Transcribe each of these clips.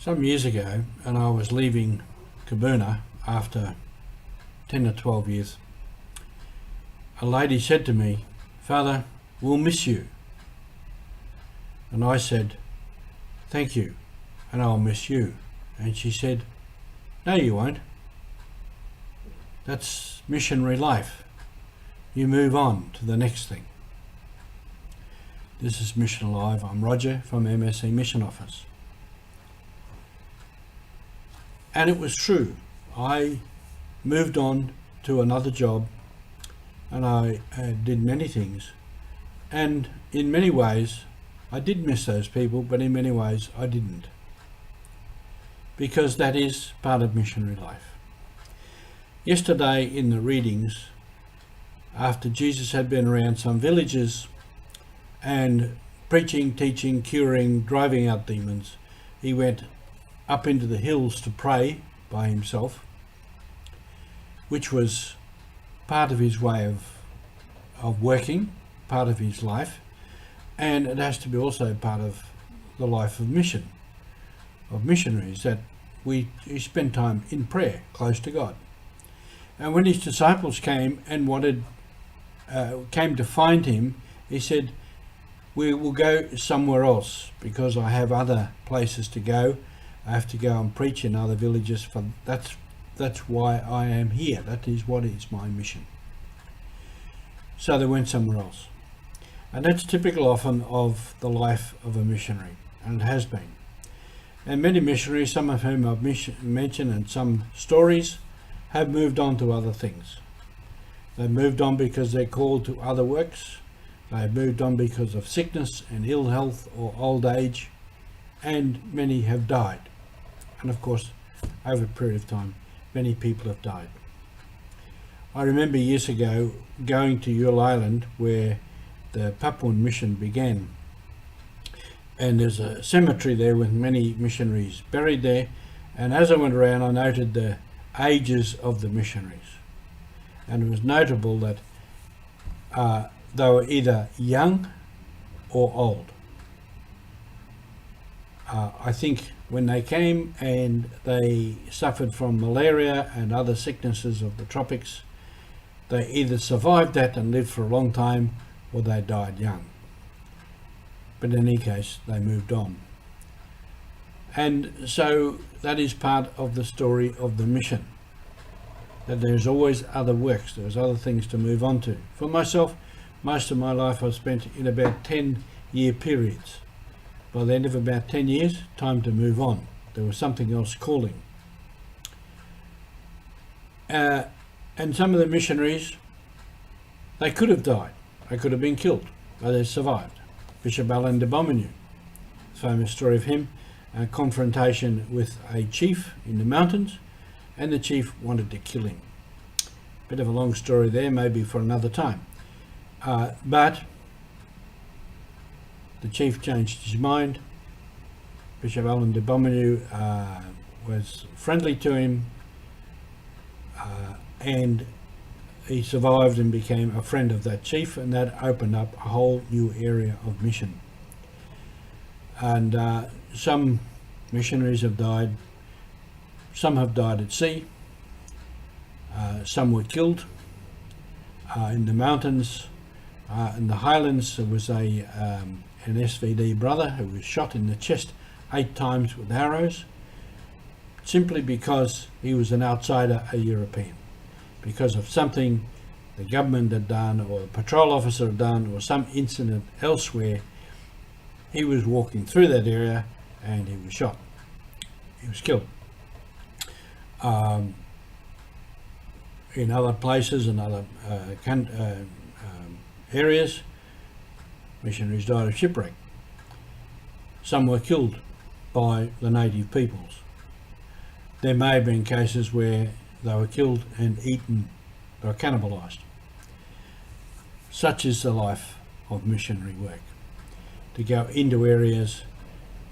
some years ago, and I was leaving Kabuna after 10 or 12 years, a lady said to me, "Father, we'll miss you." And I said, "Thank you, and I'll miss you." And she said, "No, you won't. That's missionary life. You move on to the next thing." This is Mission Alive. I'm Roger from MSC Mission Office. And it was true. I moved on to another job, and I did many things. And in many ways, I did miss those people, but in many ways I didn't. Because that is part of missionary life. Yesterday in the readings, after Jesus had been around some villages and preaching, teaching, curing, driving out demons, he went up into the hills to pray by himself, which was part of his way of working, part of his life, and it has to be also part of the life of mission, of missionaries, that we spend time in prayer close to God. And when his disciples came and came to find him, he said, "We will go somewhere else because I have other places to go. I have to go and preach in other villages. For that's why I am here. That is what is my mission." So they went somewhere else. And that's typical often of the life of a missionary, and it has been. And many missionaries, some of whom I've mentioned in some stories, have moved on to other things. They've moved on because they're called to other works. They've moved on because of sickness and ill health or old age, and many have died. And of course, over a period of time, many people have died. I remember years ago going to Yule Island, where the Papuan mission began. And there's a cemetery there with many missionaries buried there. And as I went around, I noted the ages of the missionaries. And it was notable that they were either young or old. I think when they came and they suffered from malaria and other sicknesses of the tropics, they either survived that and lived for a long time, or they died young. But in any case, they moved on. And so that is part of the story of the mission, that there's always other works, there's other things to move on to. For myself, most of my life I've spent in about 10-year periods. By the end of about 10 years, time to move on. There was something else calling. And some of the missionaries, they could have died. They could have been killed, but they survived. Bishop Alain de Bomigny, famous story of him, a confrontation with a chief in the mountains, and the chief wanted to kill him. Bit of a long story there, maybe for another time. But the chief changed his mind. Bishop Alain de Bomigny was friendly to him, and he survived and became a friend of that chief, and that opened up a whole new area of mission. And some missionaries have died. Some have died at sea. Some were killed in the mountains. In the highlands, there was an SVD brother who was shot in the chest 8 times with arrows, simply because he was an outsider, a European. Because of something the government had done, or a patrol officer had done, or some incident elsewhere, he was walking through that area and he was shot. He was killed. In other places and other areas, missionaries died of shipwreck. Some were killed by the native peoples. There may have been cases where they were killed and eaten, they were cannibalized. Such is the life of missionary work. To go into areas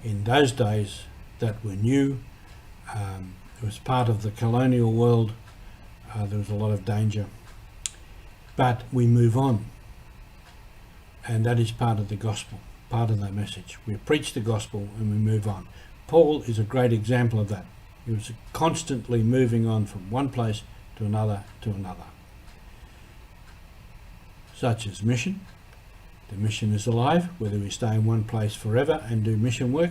in those days that were new, it was part of the colonial world, there was a lot of danger. But we move on, and that is part of the gospel, part of the message. We preach the gospel and we move on. Paul is a great example of that. He was constantly moving on from one place to another to another. Such as mission. The mission is alive, whether we stay in one place forever and do mission work,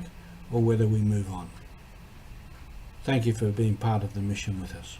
or whether we move on. Thank you for being part of the mission with us.